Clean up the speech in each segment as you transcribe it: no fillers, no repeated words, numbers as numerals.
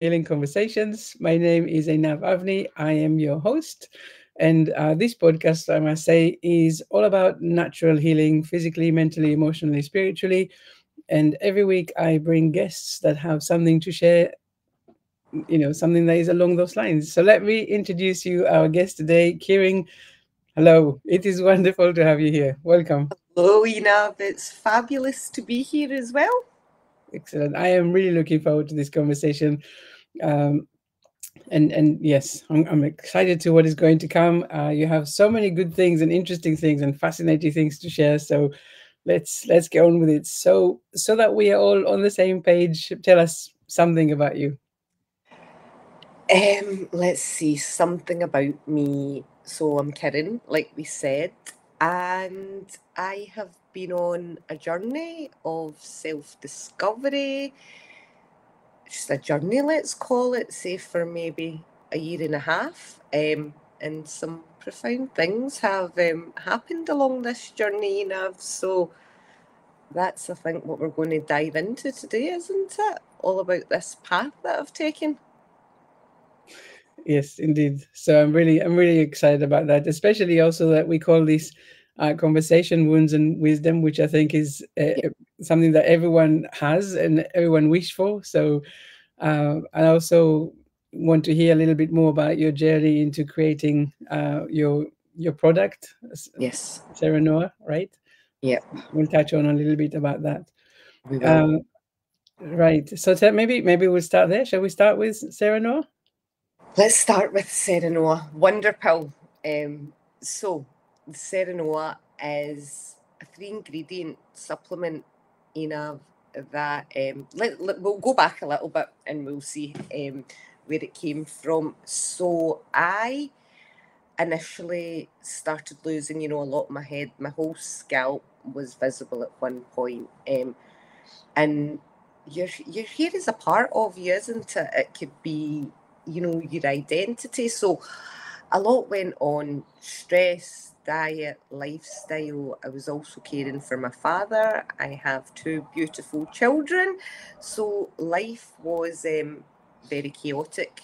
Healing Conversations. My name is Einab Avni. I am your host. And this podcast, I must say, is all about natural healing physically, mentally, emotionally, spiritually. And every week I bring guests that have something to share, something that is along those lines. So let me introduce you our guest today, Kieran. Hello. It is wonderful to have you here. Welcome. Hello, Enab. It's fabulous to be here as well. Excellent. I am really looking forward to this conversation. Um, and yes, I'm excited to what is going to come. You have so many good things and interesting things and fascinating things to share. So let's get on with it. So that we are all on the same page. Tell us something about you. Let's see, something about me. So I'm Kirin, like we said, and I have been on a journey of self-discovery. Just a journey, let's call it, say for maybe a year and a half. And some profound things have happened along this journey, Nav. So that's, I think, what we're going to dive into today, isn't it? All about this path that I've taken. Yes, indeed. So I'm really excited about that, especially also that we call this conversation wounds and wisdom, which I think is Yeah. something that everyone has and everyone wish for. So I also want to hear a little bit more about your journey into creating your product, Yes. Sarah Noah, right? Yep. We'll touch on a little bit about that. We will. Um, right. So maybe we'll start there. Shall we start with Sarah Noah? Let's start with Serenoa Wonder Pill. So, Serenoa is a 3 ingredient supplement, Ina, that we'll go back a little bit and we'll see where it came from. So, I initially started losing, a lot of my head. My whole scalp was visible at one point. And your hair is a part of you, isn't it? It could be, your identity. So a lot went on: stress, diet, lifestyle. I was also caring for my father. I have 2 beautiful children. So life was very chaotic.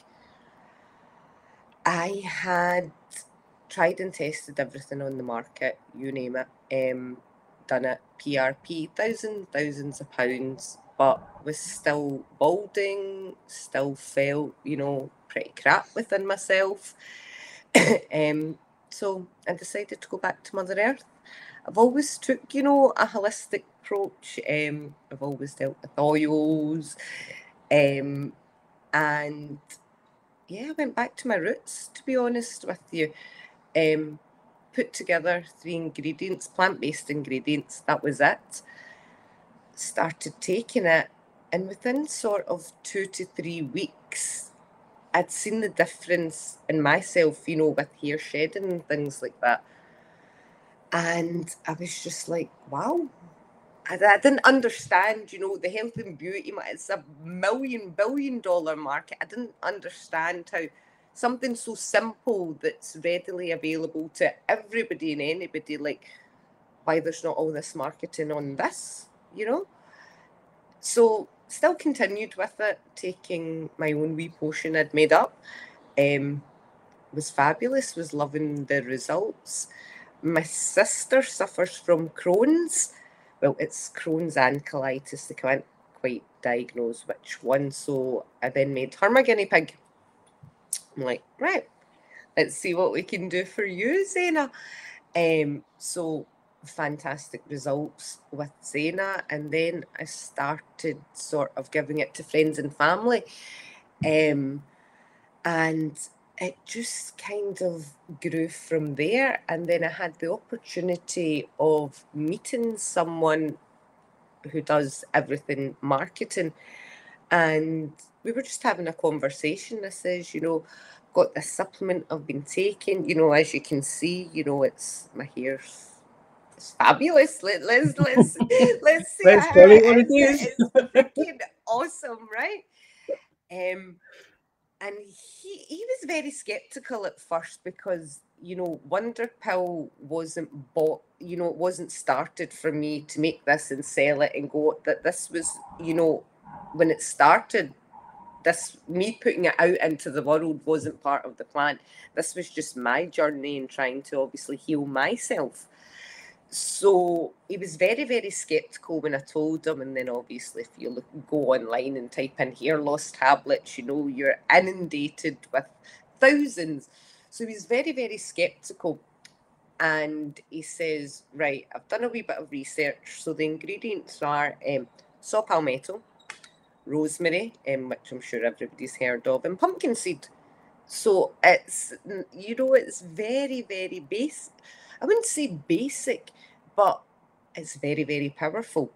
I had tried and tested everything on the market, you name it. Done it PRP, thousands of pounds, but was still balding, still felt, pretty crap within myself. So I decided to go back to Mother Earth. I've always took, a holistic approach. I've always dealt with oils. Um, and yeah, I went back to my roots, to be honest with you. Um, Put together 3 ingredients, plant-based ingredients, that was it. Started taking it, and within sort of 2 to 3 weeks, I'd seen the difference in myself, with hair shedding and things like that. And I was just like, wow. I didn't understand, the health and beauty, it's a $1 billion market. I didn't understand how something so simple that's readily available to everybody and anybody, like, why there's not all this marketing on this. So still continued with it, taking my own wee potion I'd made up. Um, was fabulous, was loving the results. My sister suffers from Crohn's. Well, it's Crohn's and colitis. They can't quite diagnose which one. So I then made her my guinea pig. I'm like, right, let's see what we can do for you, Zaina. So fantastic results with Zaina. And then I started sort of giving it to friends and family. Um, and it just kind of grew from there. And then I had the opportunity of meeting someone who does everything marketing, and we were just having a conversation. I says, got this supplement I've been taking, as you can see, it's my hair's it's fabulous. Let's see Let's how call it what it it is. is. It's freaking awesome, right? Um, and he was very skeptical at first because Wonder Pill wasn't bought, it wasn't started for me to make this and sell it and go. That this was, when it started, me putting it out into the world wasn't part of the plan. This was just my journey and trying to obviously heal myself. So he was very, very sceptical when I told him. And then obviously if you go online and type in hair loss tablets, you know, you're inundated with thousands. So he was very, very sceptical. And he says, right, I've done a wee bit of research. So the ingredients are saw palmetto, rosemary, which I'm sure everybody's heard of, and pumpkin seed. So it's, you know, it's very, very basic. I wouldn't say basic, but it's very, very powerful.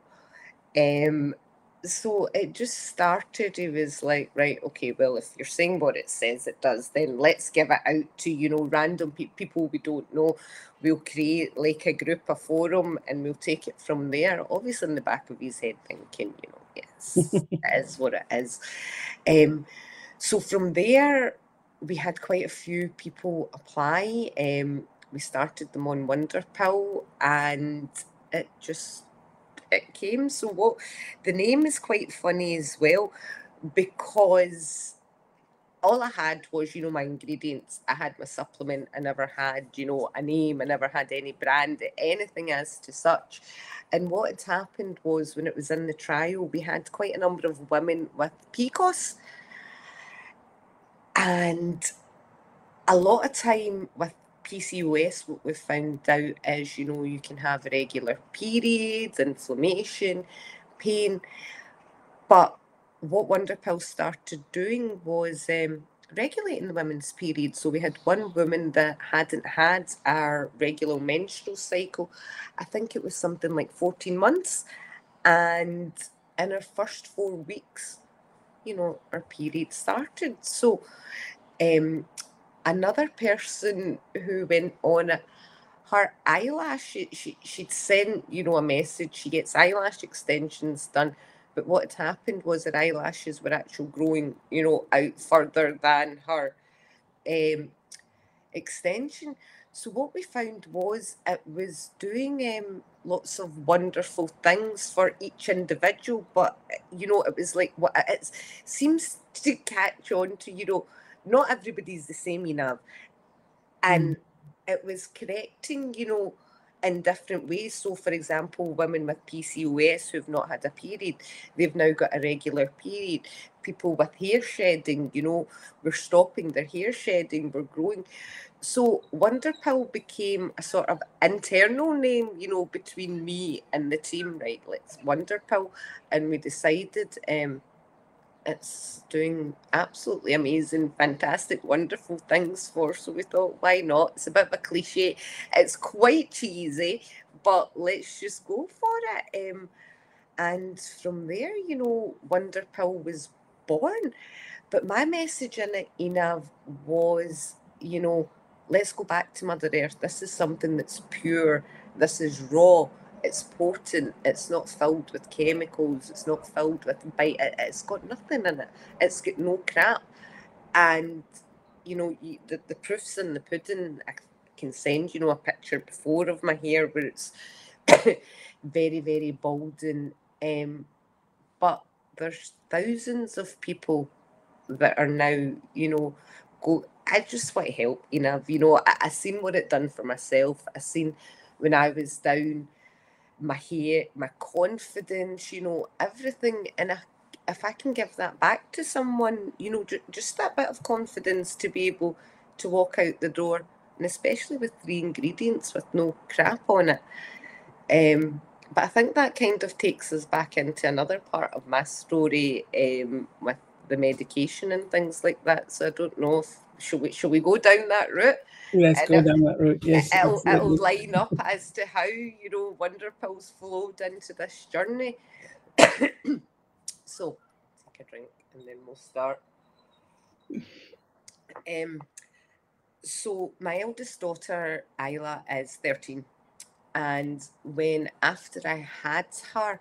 So it just started. It was like, right, okay, well, if you're saying what it says it does, then let's give it out to, you know, random people we don't know. We'll create like a group, a forum, and we'll take it from there. Obviously in the back of his head thinking, you know, yes, it is what it is. So from there, we had quite a few people apply. We started them on Wonderpill, and it came. So what the name is quite funny as well, because all I had was, you know, my ingredients. I had my supplement. I never had, you know, a name. I never had any brand, anything as to such. And what had happened was, when it was in the trial, we had quite a number of women with PCOS. And a lot of time with PCOS, what we've found out is, you know, you can have irregular periods, inflammation, pain. But what Wonderpill started doing was regulating the women's period. So we had one woman that hadn't had our regular menstrual cycle. I think it was something like 14 months. And in her first 4 weeks, you know, her period started. So another person who went on it, her eyelash, she'd sent, you know, a message. She gets eyelash extensions done, but what had happened was her eyelashes were actually growing, you know, out further than her extension. So what we found was it was doing lots of wonderful things for each individual, but you know, it was like, what it seems to catch on to, you know, not everybody's the same, you know, and it was correcting, you know, in different ways. So for example, women with PCOS who've not had a period, they've now got a regular period. People with hair shedding, you know, we're stopping their hair shedding, we're growing. So Wonderpill became a sort of internal name, you know, between me and the team, right? Let's Wonderpill. And we decided it's doing absolutely amazing, fantastic, wonderful things for. So we thought, why not? It's a bit of a cliche. It's quite cheesy, but let's just go for it. And from there, you know, Wonderpill was born. But my message in it, Enav, was, you know, let's go back to Mother Earth. This is something that's pure. This is raw. It's potent. It's not filled with chemicals. It's not filled with bite. It's got nothing in it. It's got no crap. And, you know, the proof's in the pudding. I can send, you know, a picture before of my hair where it's very, very balding. But there's thousands of people that are now, you know, I just want to help, you know, I seen what it done for myself. I seen when I was down, my hair, my confidence, you know, everything. And if I can give that back to someone, you know, just that bit of confidence to be able to walk out the door, and especially with 3 ingredients with no crap on it. But I think that kind of takes us back into another part of my story with the medication and things like that. So I don't know if shall we go down that route? Let's go down that route. Yes, it'll line up as to how, you know, Wonderpill's flowed into this journey. So take a drink and then we'll start. So my eldest daughter Isla is 13, and when after I had her,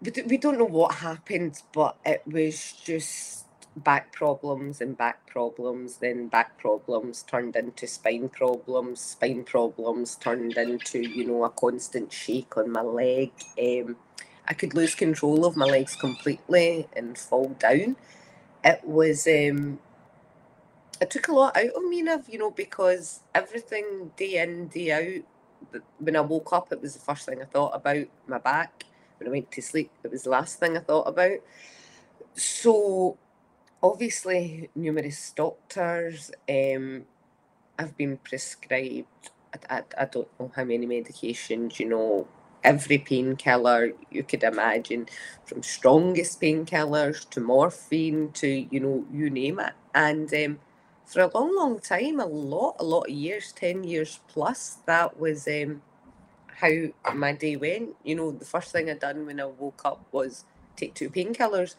we don't know what happened, but it was just back problems, then back problems turned into spine problems turned into, you know, a constant shake on my leg. I could lose control of my legs completely and fall down. it was, it took a lot out of me, Nav, you know, because everything day in, day out, when I woke up, it was the first thing I thought about. My back. When I went to sleep, it was the last thing I thought about. So, obviously, numerous doctors. I've been prescribed, I don't know how many medications, you know, every painkiller you could imagine, from strongest painkillers to morphine to, you know, you name it. And for a long, long time, a lot of years, 10 years plus, that was how my day went. You know, the first thing I done when I woke up was take 2 painkillers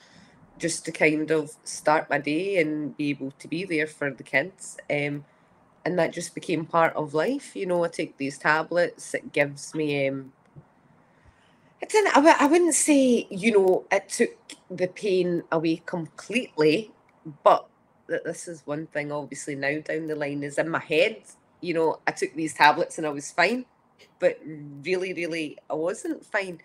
just to kind of start my day and be able to be there for the kids. And that just became part of life. You know, I take these tablets. It gives me. I wouldn't say, you know, it took the pain away completely, but this is one thing. Obviously, now down the line is in my head. You know, I took these tablets and I was fine, but really, really, I wasn't fine.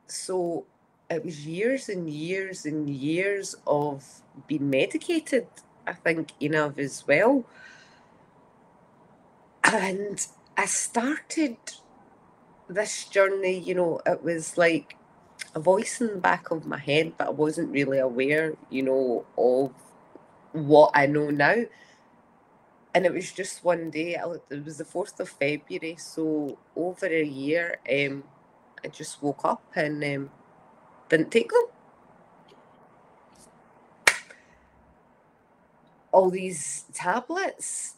So it was years and years and years of being medicated. I think enough as well. And I started this journey, you know, it was like a voice in the back of my head, but I wasn't really aware, you know, of what I know now. And it was just one day, it was the 4th of February, so over a year, I just woke up and didn't take them. All these tablets,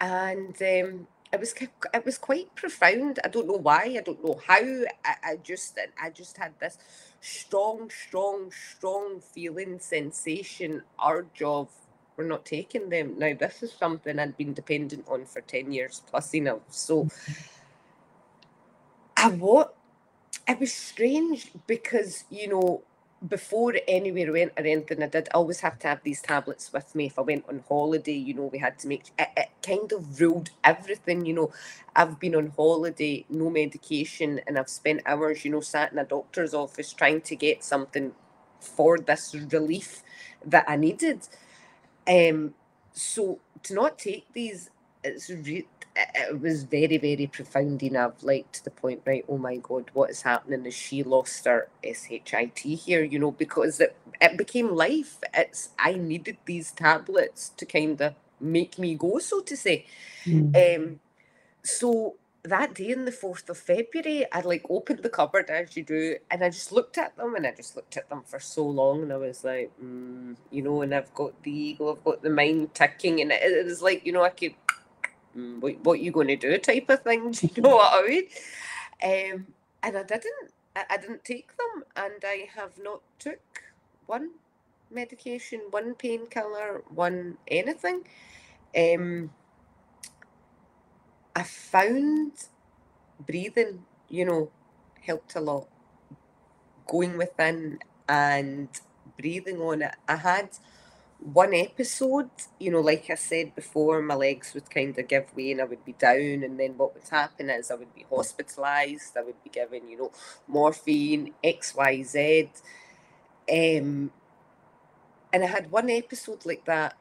and it was quite profound. I don't know why. I don't know how. I just had this strong feeling, sensation, urge of we're not taking them. Now this is something I'd been dependent on for 10 years plus enough. So it was strange because, you know, before anywhere I went or anything I did, I always have to have these tablets with me. If I went on holiday, you know, we had to make it kind of ruled everything. You know, I've been on holiday, no medication, and I've spent hours, you know, sat in a doctor's office trying to get something for this relief that I needed. So to not take these, it was very, very profound enough, like to the point, right, oh my God, what is happening? Is she lost her SHIT here, you know, because it became life. I needed these tablets to kind of make me go, so to say. So that day on the 4th of February, I like opened the cupboard as you do, and I just looked at them, and I just looked at them for so long, and I was like, you know, and I've got the ego, I've got the mind ticking, and it was like, you know, I could, what you going to do type of thing, do you know what I mean? And I didn't take them, and I have not took one medication, one painkiller, one anything. I found breathing, you know, helped a lot. Going within and breathing on it. I had one episode, you know, like I said before, my legs would kind of give way and I would be down. And then what would happen is I would be hospitalised. I would be given, you know, morphine, XYZ. And I had one episode like that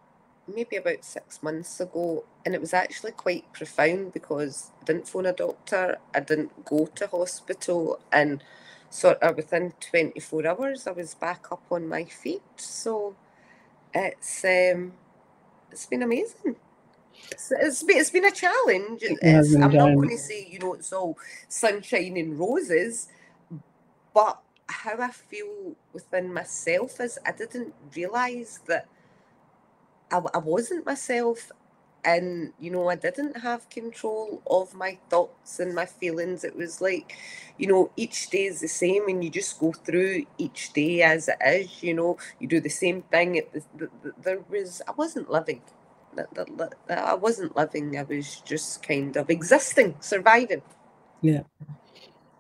maybe about 6 months ago, and it was actually quite profound because I didn't phone a doctor, I didn't go to hospital, and sort of within 24 hours I was back up on my feet. So it's been amazing. It's been a challenge. I'm not going to say, you know, it's all sunshine and roses, but how I feel within myself is I didn't realise that I wasn't myself, and you know, I didn't have control of my thoughts and my feelings. It was like, you know, each day is the same, and you just go through each day as it is. You know, you do the same thing. I wasn't living. I wasn't living. I was just kind of existing, surviving. Yeah.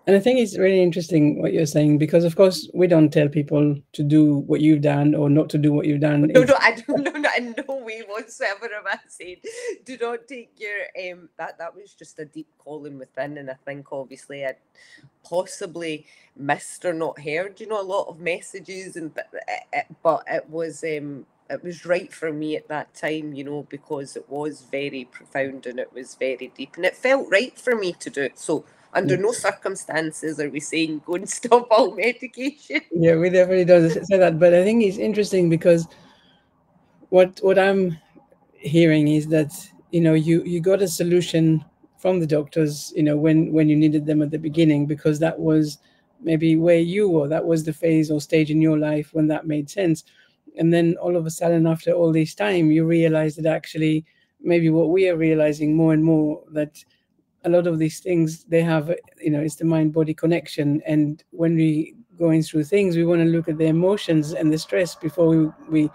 And I think it's really interesting what you're saying, because of course we don't tell people to do what you've done or not to do what you've done. No, I don't know, in no way whatsoever am I saying do not take your that was just a deep calling within, and I think obviously I'd possibly missed or not heard, a lot of messages, and but it was right for me at that time, because it was very profound and it was very deep, and it felt right for me to do it. So under no circumstances are we saying go and stop all medication. Yeah, we definitely don't say that, but I think it's interesting because what I'm hearing is that you got a solution from the doctors, when you needed them at the beginning, because that was maybe where you were, that was the phase or stage in your life when that made sense. And then all of a sudden, after all this time, you realize that actually maybe what we are realizing more and more, that a lot of these things, they have, it's the mind body connection. And when we going through things, we want to look at the emotions and the stress before we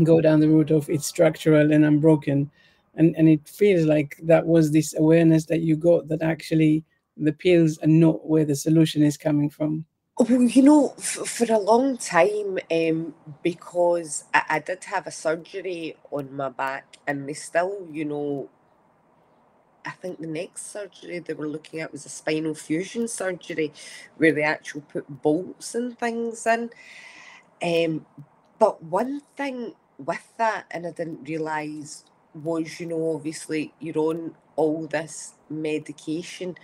go down the route of it's structural and I'm broken. And it feels like that was this awareness that you got, that actually the pills are not where the solution is coming from. Well, for a long time, because I did have a surgery on my back, and they still, I think the next surgery they were looking at was a spinal fusion surgery, where they actually put bolts and things in. But one thing with that, and I didn't realise, was, obviously you're on all this medication,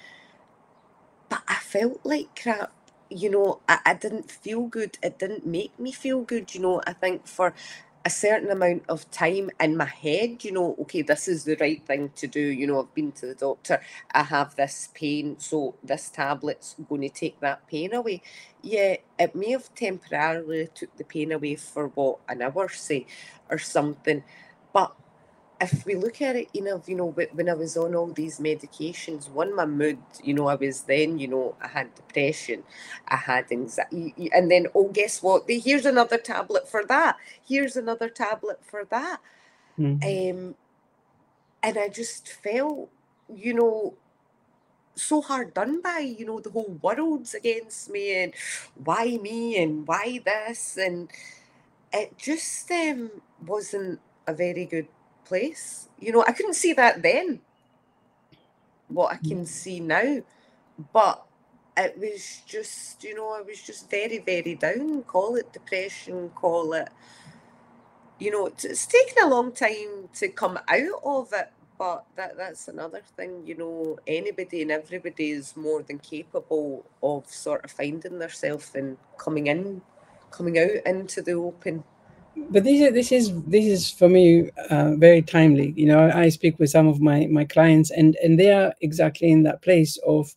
but I felt like crap. I didn't feel good. It didn't make me feel good. I think for a certain amount of time in my head, okay, this is the right thing to do. I've been to the doctor. I have this pain, so this tablet's going to take that pain away. Yeah, it may have temporarily took the pain away for what, an hour, say, or something. But if we look at it, when I was on all these medications, one, my mood, I was then, I had depression, I had anxiety, and then, oh, guess what? Here's another tablet for that. Here's another tablet for that. And I just felt, so hard done by, the whole world's against me, and why me, and why this, and it just wasn't a very good place. I couldn't see that then, what I can see now, but it was just, I was just very, very down. Call it depression, call it, it's taken a long time to come out of it, but that's another thing, anybody and everybody is more than capable of sort of finding themselves and coming out into the open. But this is for me very timely. I speak with some of my clients, and they are exactly in that place of,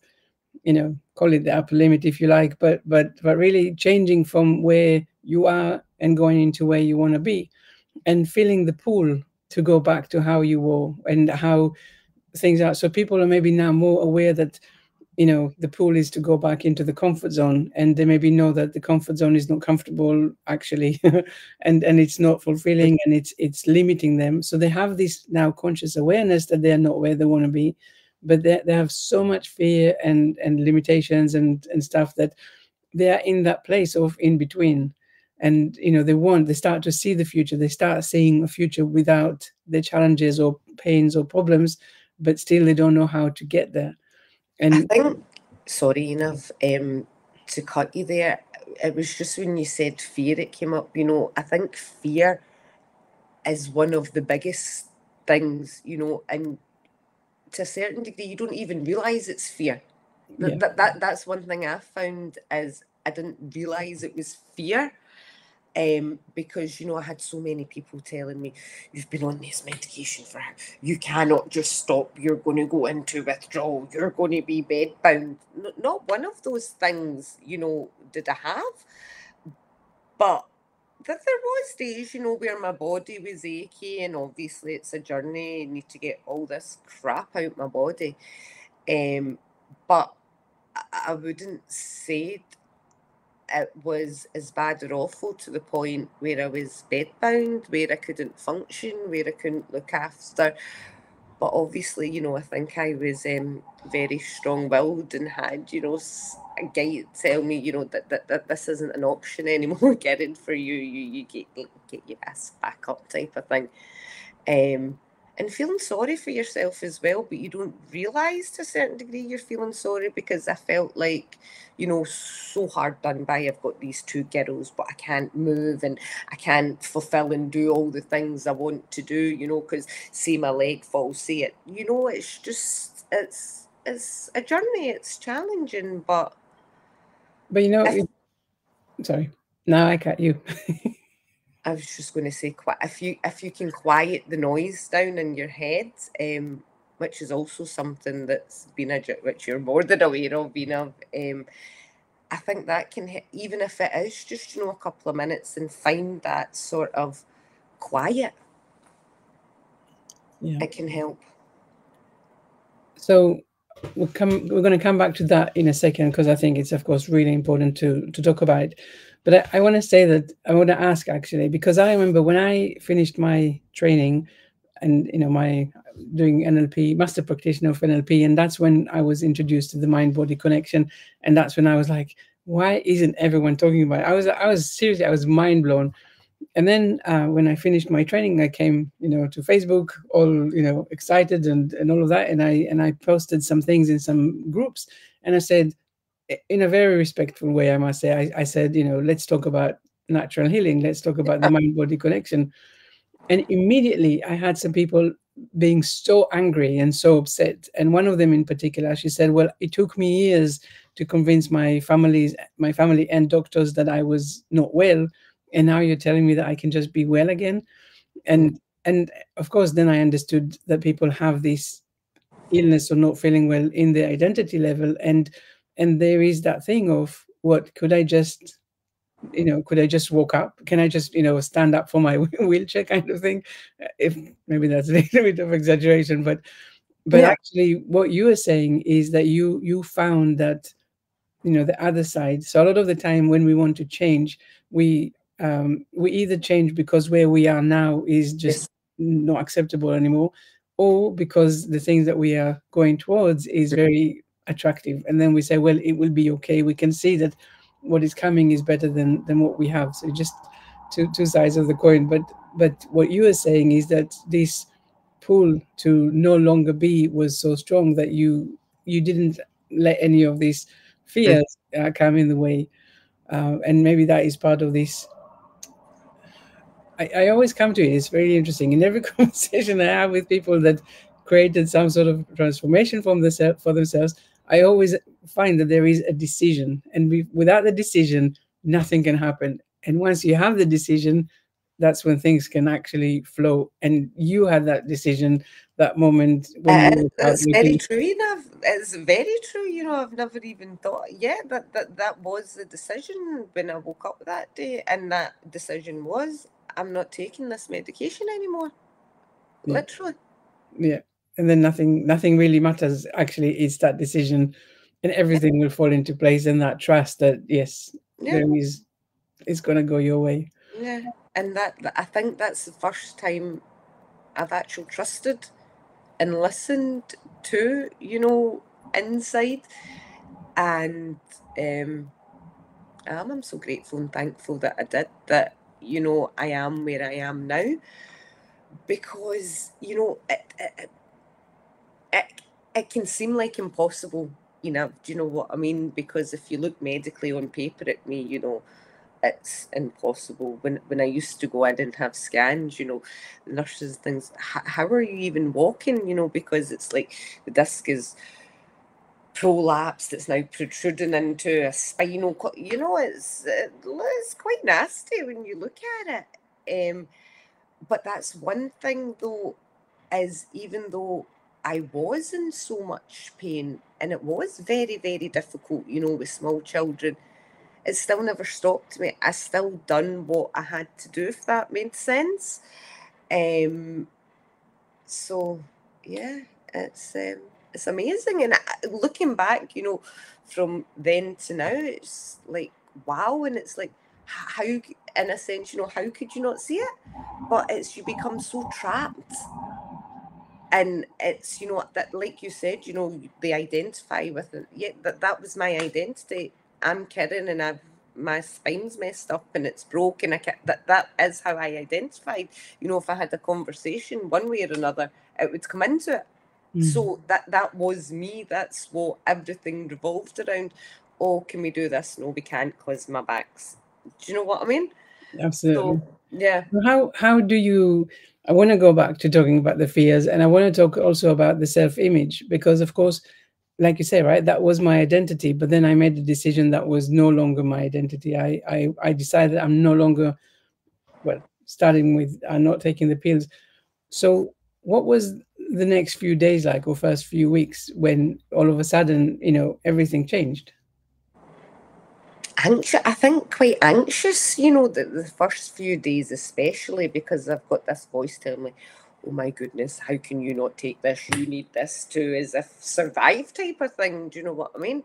call it the upper limit if you like, but really changing from where you are and going into where you want to be, and feeling the pull to go back to how you were and how things are. So people are maybe now more aware that the pull is to go back into the comfort zone, and they maybe know that the comfort zone is not comfortable actually, and it's not fulfilling, and it's limiting them. So they have this now conscious awareness that they're not where they want to be, but they have so much fear and limitations and stuff, that they are in that place of in between. And they start to see the future, they start seeing a future without the challenges or pains or problems, but still they don't know how to get there. And I think, sorry, Inav, to cut you there, it was just when you said fear, it came up. I think fear is one of the biggest things, and to a certain degree, you don't even realise it's fear. yeah. That's one thing I found, is I didn't realise it was fear. Because I had so many people telling me, you've been on this medication for, you cannot just stop, you're going to go into withdrawal, you're going to be bedbound. Not one of those things, did I have, but that there was days, where my body was achy, and obviously it's a journey, I need to get all this crap out my body. But I wouldn't say it was as bad or awful to the point where I was bedbound, where I couldn't function, where I couldn't look after But obviously, you know, I think I was very strong-willed and had, you know, a guy tell me, you know, that this isn't an option anymore. Getting for you, you get your ass back up type of thing. And feeling sorry for yourself as well, but you don't realise to a certain degree you're feeling sorry, because I felt like, you know, so hard done by. I've got these two girls, but I can't move and I can't fulfill and do all the things I want to do, you know, because see my leg fall, see it, you know, it's just, it's a journey, it's challenging, but you know, if, sorry, now I cut you. I was just going to say, if you can quiet the noise down in your head, which is also something that's been which you're more than aware of, I think that can even if it is just, you know, a couple of minutes, and find that sort of quiet, Yeah. it can help. So we're going to come back to that in a second, because I think it's, of course, really important to talk about it. But I want to say that I want to ask, actually, because I remember when I finished my training and, you know, my doing NLP, master practitioner of NLP, and that's when I was introduced to the mind-body connection, and that's when I was like, why isn't everyone talking about it? I was seriously, I was mind blown. And then when I finished my training, I came, you know, to Facebook, all, you know, excited and all of that, and I posted some things in some groups, and I said, in a very respectful way, I must say, I said, you know, let's talk about natural healing, let's talk about the mind body connection. And immediately I had some people being so angry and so upset, and one of them in particular, she said, well, it took me years to convince my family and doctors that I was not well, and now you're telling me that I can just be well again. And of course, then I understood that people have this illness or not feeling well in their identity level, and there is that thing of, what could I just, you know, could I just walk up? Can I just, you know, stand up for my wheelchair kind of thing? If maybe that's a little bit of exaggeration, but Yeah. actually what you are saying is that you found that, you know, the other side. So a lot of the time when we want to change, we either change because where we are now is just Yes. not acceptable anymore, or because the things that we are going towards is very attractive, and then we say, well, it will be okay, we can see that what is coming is better than what we have. So just two sides of the coin. But what you are saying is that this pull to no longer be was so strong that you didn't let any of these fears come in the way, and maybe that is part of this. I always come to it. It's very interesting in every conversation I have with people that created some sort of transformation for themselves. I always find that there is a decision, and without the decision, nothing can happen. And once you have the decision, that's when things can actually flow. And you had that decision, that moment when you were out It's very looking. true, Nav. It's very true. You know, I've never even thought. Yeah, that was the decision when I woke up that day, and that decision was, I'm not taking this medication anymore. Yeah, Literally. yeah. And then nothing really matters. Actually, it's that decision, and Yeah, everything will fall into place. And that trust that, yes, yeah, there is, it's gonna go your way. yeah. And I think that's the first time I've actually trusted and listened to, you know, inside. And I'm so grateful and thankful that I did that. You know, I am where I am now, because you know it, it can seem like impossible. You know, do you know what I mean? Because if you look medically on paper at me, you know, it's impossible. When I used to go, I didn't have scans. You know, the nurses, things. How are you even walking? You know, because it's like the disc is prolapsed. It's now protruding into a spinal cord. You know, it's quite nasty when you look at it. But that's one thing, though, is even though I was in so much pain and it was very, very difficult, you know, with small children, it still never stopped me. I still done what I had to do, if that made sense. Um, so yeah, it's amazing. And looking back, you know, from then to now, it's like wow, and it's like how, in a sense, you know, how could you not see it? But it's you become so trapped. And it's, that, like you said, they identify with it. Yeah, that was my identity. I'm Karen, and my spine's messed up and it's broken. That is how I identified. If I had a conversation one way or another, it would come into it. So that was me. That's what everything revolved around. Oh, can we do this? No, we can't because my back's. Do you know what I mean? Absolutely. So yeah. How do you? I want to go back to talking about the fears, and I want to talk also about the self-image, because of course, like you say, right, that was my identity. But then I made the decision that was no longer my identity. I decided I'm no longer, well, starting with not taking the pills. So what was the next few days like, or first few weeks, when all of a sudden, everything changed? Anxious, I think quite anxious, the first few days, especially because I've got this voice telling me, oh my goodness, how can you not take this? You need this too, as if survive type of thing. Do you know what I mean?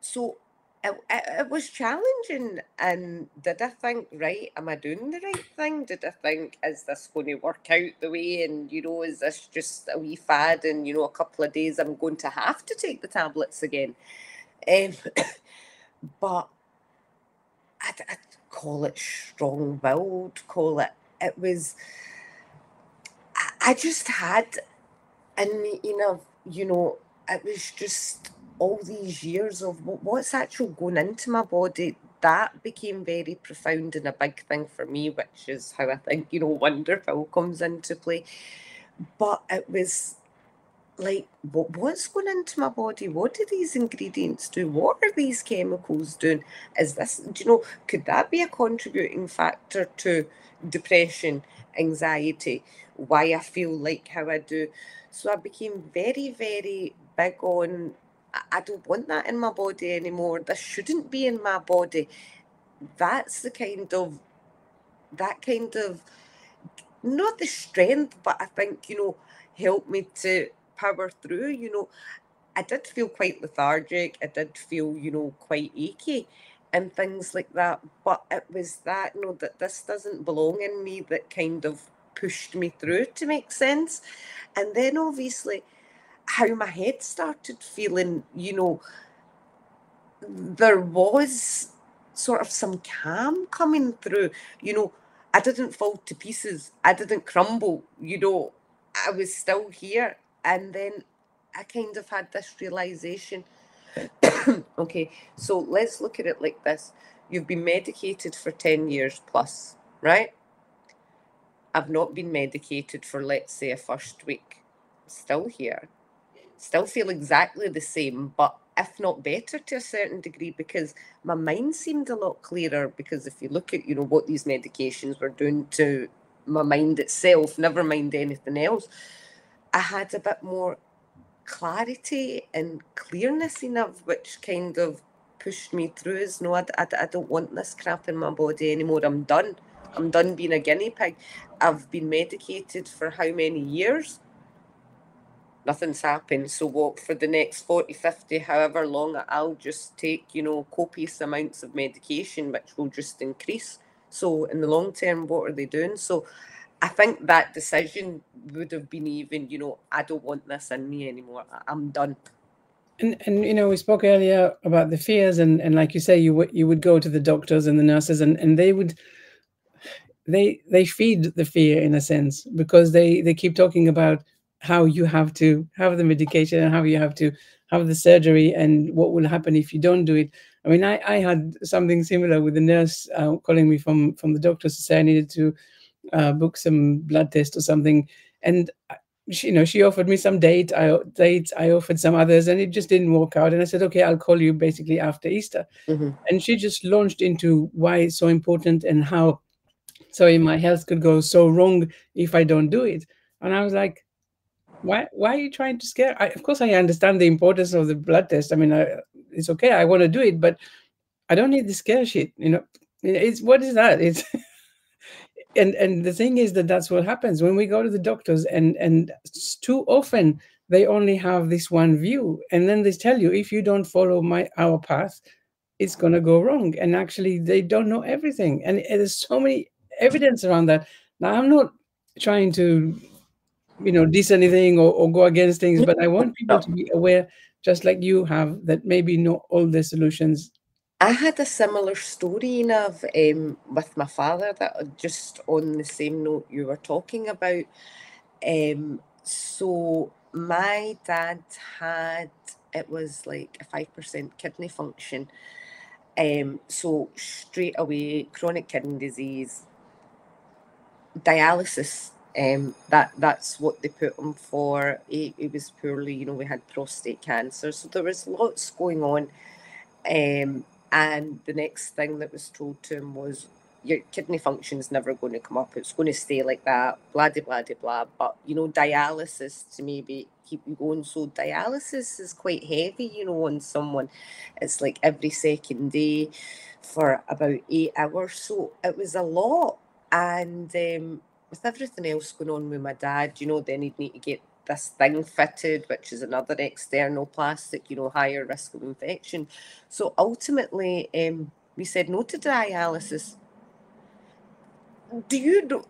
So it was challenging. And did I think, right, am I doing the right thing? Did I think, is this going to work out the way? And, is this just a wee fad? And, a couple of days I'm going to have to take the tablets again. Um, but I'd call it strong-willed, call it. It was. I just had in me enough, it was just all these years of what's actually going into my body. That became very profound and a big thing for me, which is how I think, Wonderful comes into play. But it was like, what's going into my body? What do these ingredients do? What are these chemicals doing? Is this, could that be a contributing factor to depression, anxiety, why I feel like how I do? So I became very, very big on, I don't want that in my body anymore. This shouldn't be in my body. That's that kind of, not the strength, but I think, helped me to power through. I did feel quite lethargic. I did feel, quite achy and things like that. But it was that, that this doesn't belong in me, that kind of pushed me through, to make sense. And then obviously how my head started feeling, there was sort of some calm coming through. I didn't fall to pieces. I didn't crumble. I was still here. And then I kind of had this realization. Okay, so let's look at it like this. You've been medicated for 10 years plus, right? I've not been medicated for, let's say, a first week. Still here. Still feel exactly the same, but if not better to a certain degree, because my mind seemed a lot clearer. Because if you look at, what these medications were doing to my mind itself, never mind anything else, I had a bit more clarity and clearness enough, which kind of pushed me through as, no, I don't want this crap in my body anymore. I'm done. I'm done being a guinea pig. I've been medicated for how many years? Nothing's happened. So what, for the next 40, 50, however long, I'll just take, copious amounts of medication, which will just increase. So in the long term, what are they doing? So I think that decision would have been even, I don't want this in me anymore. I'm done. And we spoke earlier about the fears, and like you say, you would go to the doctors and the nurses, and they would they feed the fear in a sense, because they keep talking about how you have to have the medication and how you have to have the surgery and what will happen if you don't do it. I mean, I had something similar with the nurse calling me from the doctors to say I needed to book some blood test or something, and she offered me some dates. I offered some others, and it just didn't work out. And I said, okay, I'll call you basically after Easter. Mm-hmm. And she just launched into why it's so important and how, sorry, my health could go so wrong if I don't do it. And I was like, why are you trying to scare? Of course, I understand the importance of the blood test. I mean, it's okay. I want to do it, but I don't need the scare shit. It's, what is that? It's and the thing is that that's what happens when we go to the doctors, and too often they only have this one view, and then they tell you, if you don't follow our path, it's going to go wrong. And actually they don't know everything, and there's so many evidence around that. Now, I'm not trying to diss anything or go against things, but I want people to be aware, just like you have, that maybe not all the solutions. I had a similar story, Nav, with my father, that just on the same note you were talking about. So my dad had, it was like a 5% kidney function. So straight away, chronic kidney disease, dialysis. That's what they put him for. He was poorly, we had prostate cancer, so there was lots going on. And the next thing that was told to him was, your kidney function is never going to come up. It's going to stay like that, blah, blah, blah, blah. But, dialysis to maybe keep you going. So dialysis is quite heavy, on someone. It's like every second day for about 8 hours. So it was a lot. And with everything else going on with my dad, then he'd need to get this thing fitted, which is another external plastic, higher risk of infection. So ultimately, we said no to dialysis. Do you know,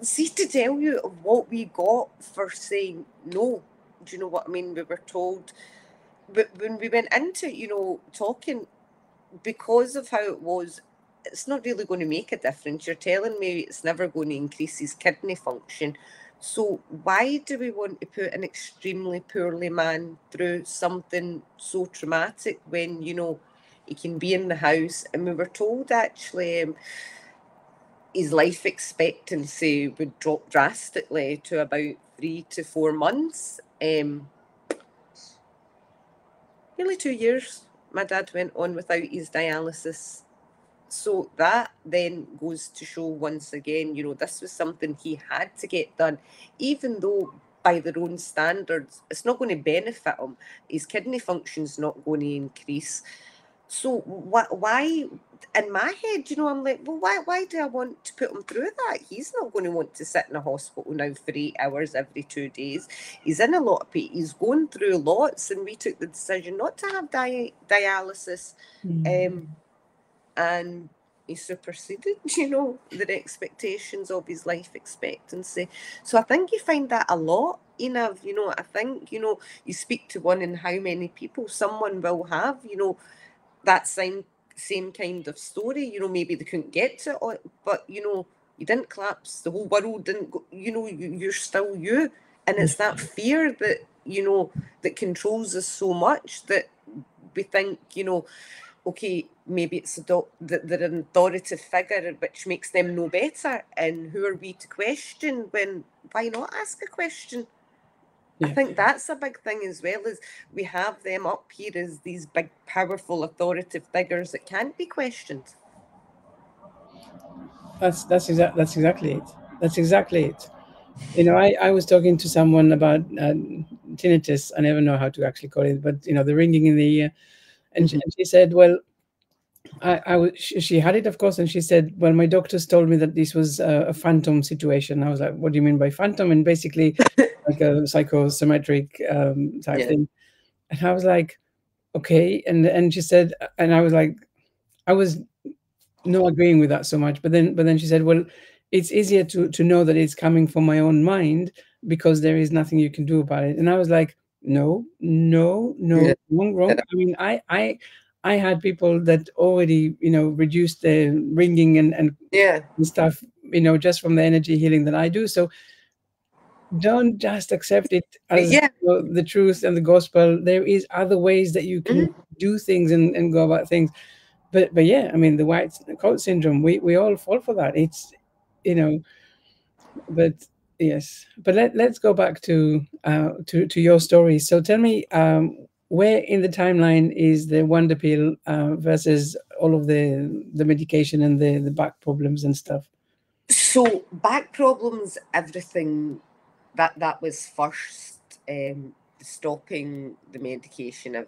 see, to tell you what we got for saying no? Do you know what I mean? We were told, but when we went into, talking, because of how it was, it's not really going to make a difference. You're telling me it's never going to increase his kidney function. So why do we want to put an extremely poorly man through something so traumatic when, he can be in the house? And we were told actually his life expectancy would drop drastically to about 3 to 4 months. Nearly 2 years my dad went on without his dialysis. So that then goes to show once again, this was something he had to get done, even though by their own standards, it's not going to benefit him. His kidney function's not going to increase. So why, in my head, I'm like, well, why do I want to put him through that? He's not going to want to sit in a hospital now for 8 hours every 2 days. He's in a lot of pain. He's going through lots, and we took the decision not to have dialysis. And he superseded, the expectations of his life expectancy. So I think you find that a lot, Inav. I think, you speak to one in how many people someone will have, that same kind of story. Maybe they couldn't get to it, but, you didn't collapse. The whole world didn't go, you're still you. And it's that fear that, that controls us so much that we think, okay, maybe it's they're an authoritative figure, which makes them know better. And who are we to question when, why not ask a question? Yeah. I think that's a big thing as well, is we have them up here as these big, powerful, authoritative figures that can't be questioned. That's exactly it. That's exactly it. I was talking to someone about tinnitus. I never know how to actually call it, but the ringing in the ear, and she said, well, she had it, of course, and she said, well, my doctors told me that this was a phantom situation. I was like, what do you mean by phantom? And basically like a psychosomatic type thing. And I was like, okay. And she said, and I was like, I was not agreeing with that so much, but then she said, well, it's easier to know that it's coming from my own mind because there is nothing you can do about it. And I was like, no, wrong. I mean, I had people that already, reduced the ringing and stuff, just from the energy healing that I do. So don't just accept it as the truth and the gospel. There is other ways that you can do things and go about things. But yeah, I mean, the white coat syndrome, we all fall for that. It's, but yes. But let's go back to your story. So tell me, where in the timeline is the Wonder Pill versus all of the medication and the back problems and stuff? So back problems, everything that was first. Stopping the medication,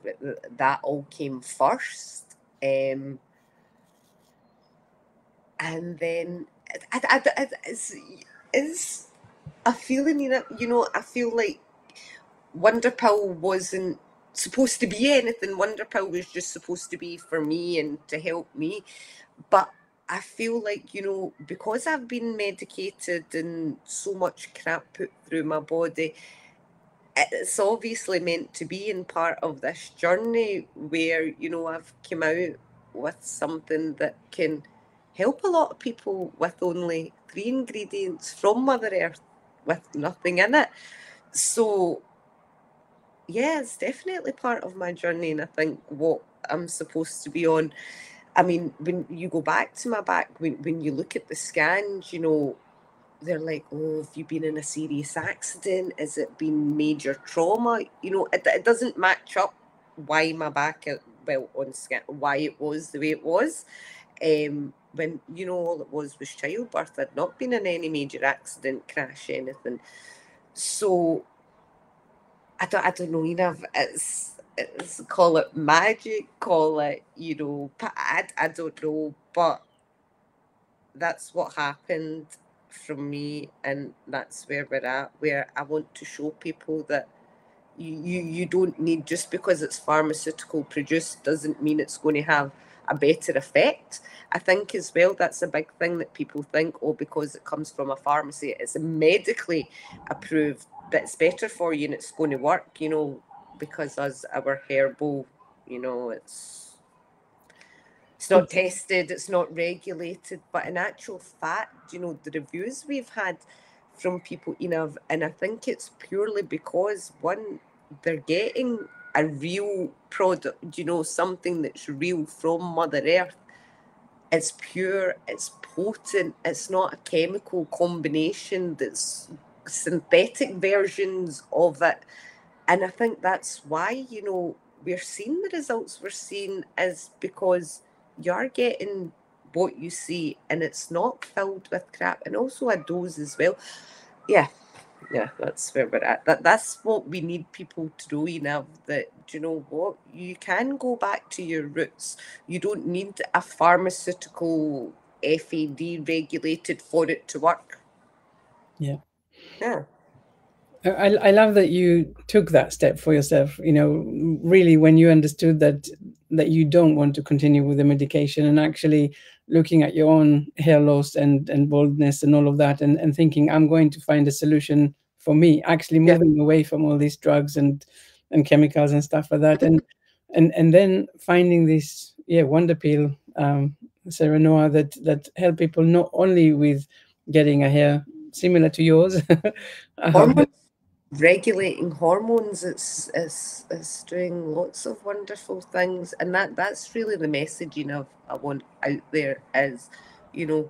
that all came first. And then it's a feeling, I feel like Wonder Pill wasn't supposed to be anything. Wonder Pill was just supposed to be for me and to help me. But I feel like, you know, because I've been medicated and so much crap put through my body, it's obviously meant to be in part of this journey where, you know, I've come out with something that can help a lot of people with only 3 ingredients from Mother Earth with nothing in it. So, yeah, it's definitely part of my journey, and I think what I'm supposed to be on. I mean, when you go back to my back, when you look at the scans, you know, they're like, oh, have you been in a serious accident? Has it been major trauma? You know, it doesn't match up why my back, well, on scan, why it was the way it was. When, you know, all it was childbirth. I'd not been in any major accident, crash, anything. So I don't know, you know, it's call it magic, call it, you know, I don't know, but that's what happened from me, and that's where we're at, where I want to show people that you don't need, just because it's pharmaceutical produced doesn't mean it's going to have a better effect. I think as well that's a big thing that people think, oh, because it comes from a pharmacy, it's medically approved, that it's better for you and it's going to work, you know, because our herbal, you know, it's not tested, it's not regulated, but in actual fact, you know, the reviews we've had from people, you know, and I think it's purely because, one, they're getting a real product, you know, something that's real from Mother Earth. It's pure, it's potent, it's not a chemical combination that's synthetic versions of it. And I think that's why, you know, we're seeing the results we're seeing, is because you're getting what you see and it's not filled with crap, and also a dose as well. Yeah, yeah, that's where we're at. That's what we need people to do, you know, that, do you know what? You can go back to your roots. You don't need a pharmaceutical FAD regulated for it to work. Yeah. Yeah. I love that you took that step for yourself, you know, really when you understood that you don't want to continue with the medication, and actually looking at your own hair loss and baldness and all of that, and thinking, I'm going to find a solution for me, actually Yeah. moving away from all these drugs and chemicals and stuff like that. And then finding this, yeah, Wonder Peel, Serenoa, that help people not only with getting a hair similar to yours, Hormones, regulating hormones, it's doing lots of wonderful things, and that's really the messaging of I want out there is, you know,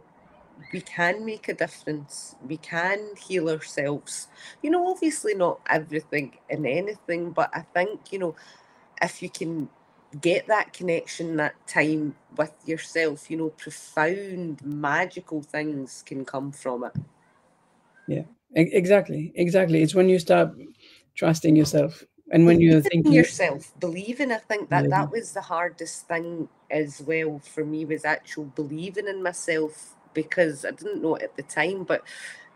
we can make a difference, we can heal ourselves, you know, obviously not everything and anything, but I think, you know, if you can get that connection, that time with yourself, you know, profound magical things can come from it. Yeah, exactly. It's when you start trusting yourself, and when you're Believing in thinking, yourself, believing. I think that was the hardest thing as well for me, was actual believing in myself, because I didn't know it at the time, but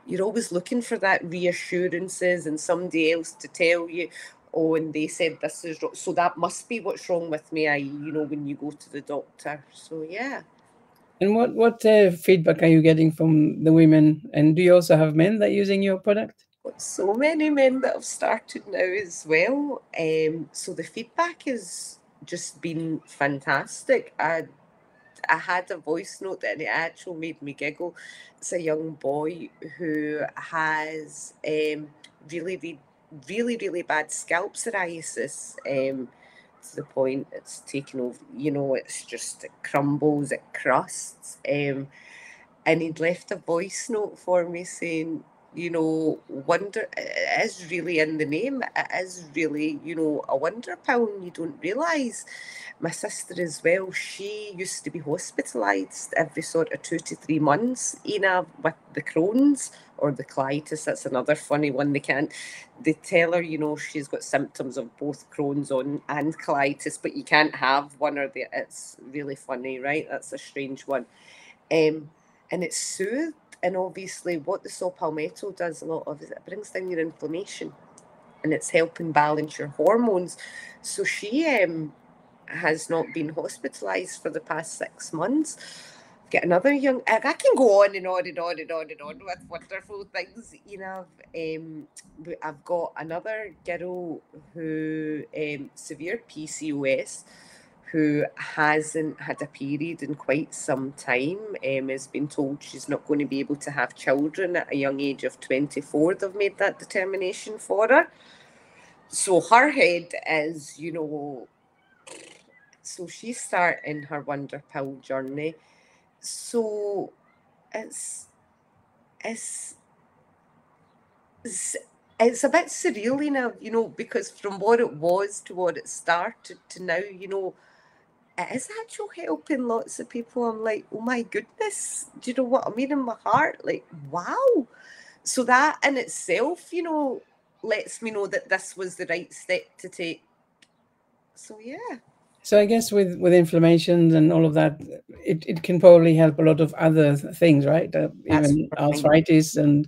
you're always looking for that reassurances and somebody else to tell you, oh, and they said this is wrong, so that must be what's wrong with me, you know, when you go to the doctor. So yeah. and what feedback are you getting from the women? And do you also have men that are using your product? Got so many men that have started now as well. So the feedback has just been fantastic. I had a voice note and it actually made me giggle. It's a young boy who has really bad scalp psoriasis. To the point it's taken over. You know, it's just, it crumbles, it crusts. And he'd left a voice note for me saying, you know, wonder, it is really in the name. It is really, you know, a wonder pill, and you don't realise. My sister as well, she used to be hospitalised every sort of 2 to 3 months, Ina, with the Crohn's or the colitis. That's another funny one. They tell her, you know, she's got symptoms of both Crohn's and colitis, but you can't have one or the, it's really funny, right? That's a strange one. And it's soothed. And obviously, what the saw palmetto does a lot of is it brings down your inflammation, and it's helping balance your hormones. So she has not been hospitalised for the past 6 months. get another young. I can go on and on and on and on and on with wonderful things. You know, I've got another girl who severe PCOS, who hasn't had a period in quite some time. Has been told she's not going to be able to have children at a young age of 24. They've made that determination for her. So her head is, you know, so she's starting her wonder pill journey. So it's it's it's a bit surreal enough, you know, because from what it was to what it started to now, you know, it is actually helping lots of people. I'm like, oh my goodness, do you know what I mean in my heart? Like, wow. So that in itself, you know, lets me know that this was the right step to take. So yeah. So I guess with inflammation and all of that, it can probably help a lot of other things, right? Even arthritis and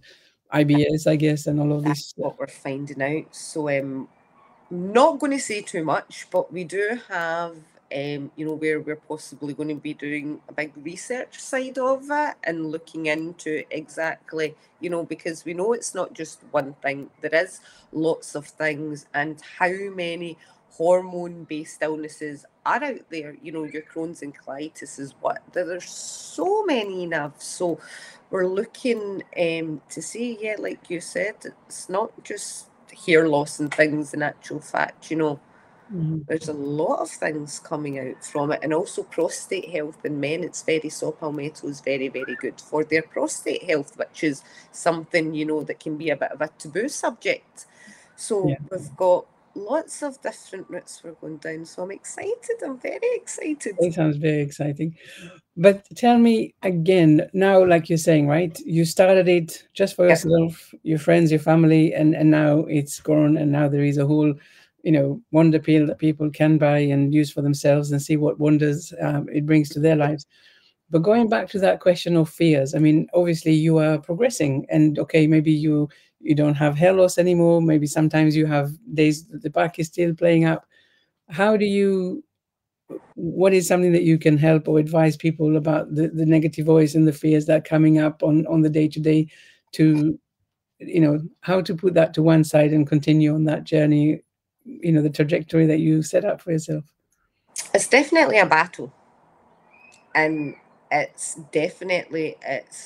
IBS, I guess, and all of this. That's what we're finding out. So not going to say too much, but we do have, you know, where we're possibly going to be doing a big research side of it and looking into exactly, you know, because we know it's not just one thing. There is lots of things, and how many hormone-based illnesses are out there. You know, your Crohn's and colitis is what. There's so many enough. So we're looking to see, yeah, like you said, it's not just hair loss and things in actual fact, you know. There's a lot of things coming out from it, and also prostate health in men. It's saw palmetto is very, very good for their prostate health, which is something, you know, that can be a bit of a taboo subject. So we've got lots of different routes we're going down. So I'm excited. I'm very excited. It sounds very exciting. But tell me again, now, like you're saying, right? You started it just for yourself, your friends, your family, and now it's grown, and now there is a whole, you know, wonder pill that people can buy and use for themselves and see what wonders it brings to their lives. But going back to that question of fears, I mean, obviously you are progressing, and okay, maybe you don't have hair loss anymore. Maybe sometimes you have days that the back is still playing up. How do you? What is something that you can help or advise people about the negative voice and the fears that are coming up on the day to day, to, you know, how to put that to one side and continue on that journey, you know, the trajectory that you set up for yourself? It's definitely a battle, and it's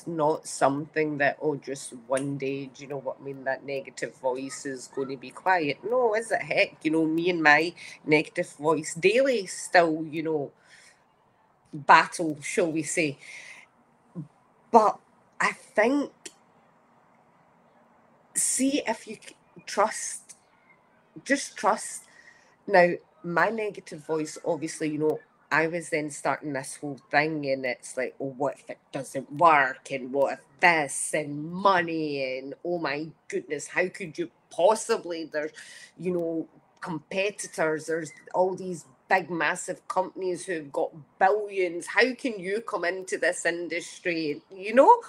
not something that, oh, just one day, do you know what I mean, that negative voice is going to be quiet. No, is it? Heck, you know, me and my negative voice daily still, you know, battle, shall we say. But I think, see if you just trust. Now, my negative voice, obviously, you know, I was then starting this whole thing, and it's like, oh, what if it doesn't work? And what if this, and money, and oh my goodness, how could you possibly? There's, you know, competitors, there's all these big, massive companies who've got billions. How can you come into this industry? You know,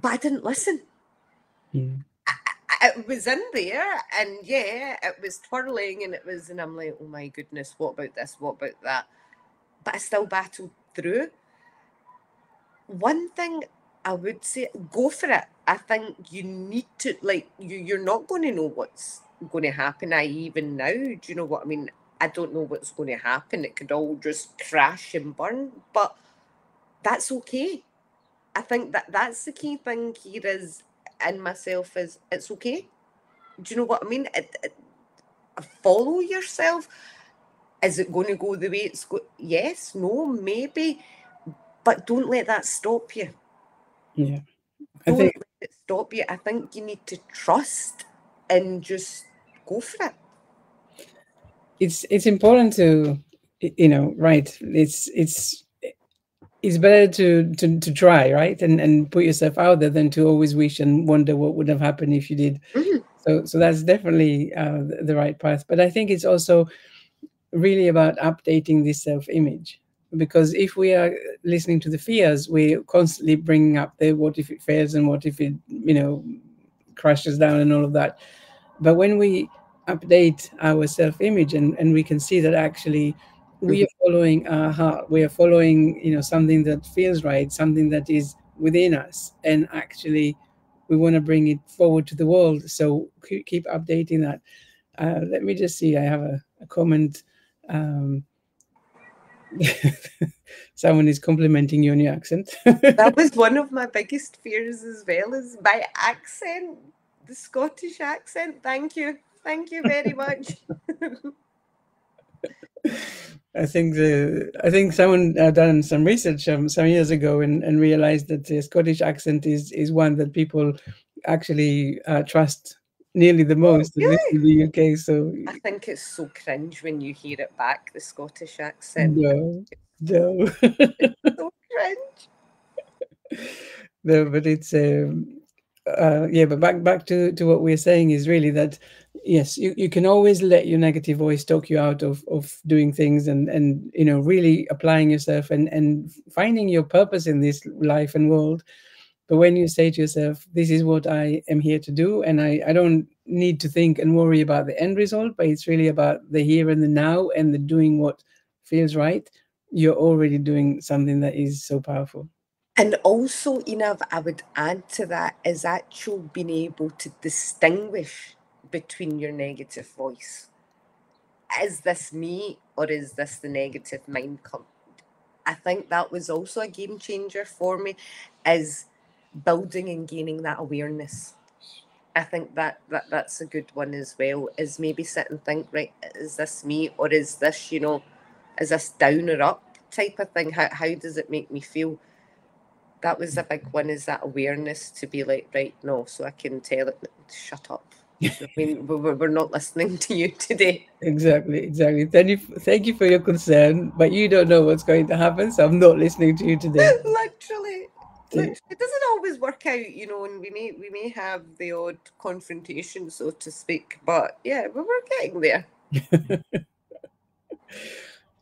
but I didn't listen. It was in there, and yeah, it was twirling, and I'm like, oh my goodness, what about this? What about that? But I still battled through. One thing I would say, go for it. I think you need to, like, you're not going to know what's going to happen. Even now, do you know what I mean? I don't know what's going to happen. It could all just crash and burn, but that's okay. I think that's the key thing here is, in myself, is it's okay. Do you know what I mean? Follow yourself. Is it going to go the way it's going? Yes, no, maybe, but don't let that stop you. Yeah, don't let it stop you. I think you need to trust and just go for it. It's important to, you know, right? It's better to try, right, and put yourself out there than to always wish and wonder what would have happened if you did. So that's definitely the right path. But I think it's also really about updating this self-image, because if we are listening to the fears, we're constantly bringing up the what if it fails and what if it, you know, crashes down and all of that. But when we update our self-image and we can see that actually we are following our heart. We are following, something that feels right, something that is within us, and actually, we want to bring it forward to the world. So keep updating that. Let me just see. I have a comment. Um, Someone is complimenting you on your accent. That was one of my biggest fears as well, is my accent, the Scottish accent. Thank you. Thank you very much. I think someone done some research some years ago and realized that the Scottish accent is one that people actually trust nearly the most, at least in the UK. So I think it's so cringe when you hear it back, the Scottish accent. no, no. So cringe. No, but it's yeah. But back to what we're saying is really that yes, you can always let your negative voice talk you out of doing things and really applying yourself and finding your purpose in this life and world. But when you say to yourself, this is what I am here to do, and I don't need to think and worry about the end result, but it's really about the here and the now and the doing what feels right, you're already doing something that is so powerful. And also, Inav, I would add to that is actually being able to distinguish between your negative voice. Is this me or is this the negative mind? I think that was also a game changer for me, is building and gaining that awareness. I think that's a good one as well, is maybe sit and think, right, is this me or is this, is this down or up type of thing? How does it make me feel? That was a big one, is that awareness to be like, right, no, so I can tell it, shut up. I mean, we're not listening to you today. Exactly. Thank you for your concern, but you don't know what's going to happen, so I'm not listening to you today. Literally. It doesn't always work out, and we may have the odd confrontation, so to speak. But yeah, we're getting there.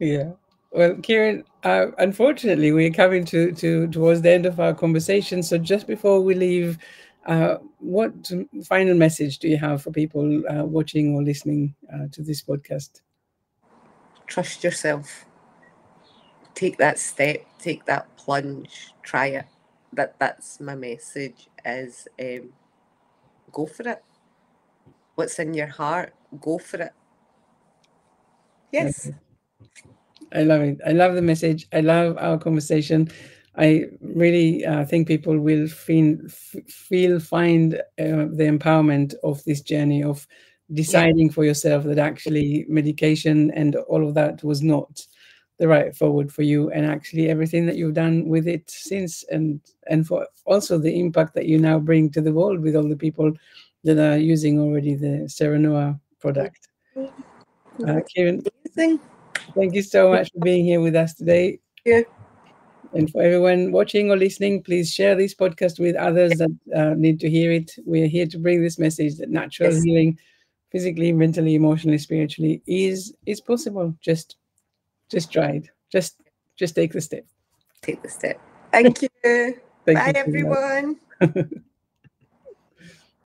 Yeah. Well, Kieran, unfortunately, we're coming towards the end of our conversation. So just before we leave, what final message do you have for people watching or listening to this podcast? Trust yourself. Take that step. Take that plunge. Try it. That's my message. Is go for it. What's in your heart? Go for it. Yes. I love it. I love the message. I love our conversation. I really think people will find the empowerment of this journey of deciding for yourself that actually medication and all of that was not the right forward for you, and actually everything that you've done with it since, and for also the impact that you now bring to the world with all the people that are using already the Serenoa product. Kieran, Amazing. thank you so much for being here with us today. Yeah. And for everyone watching or listening, please share this podcast with others that need to hear it. We're here to bring this message that natural healing, physically, mentally, emotionally, spiritually, is possible. Just try it. Just take the step. Take the step. Thank you. Thank Bye, you so everyone. much.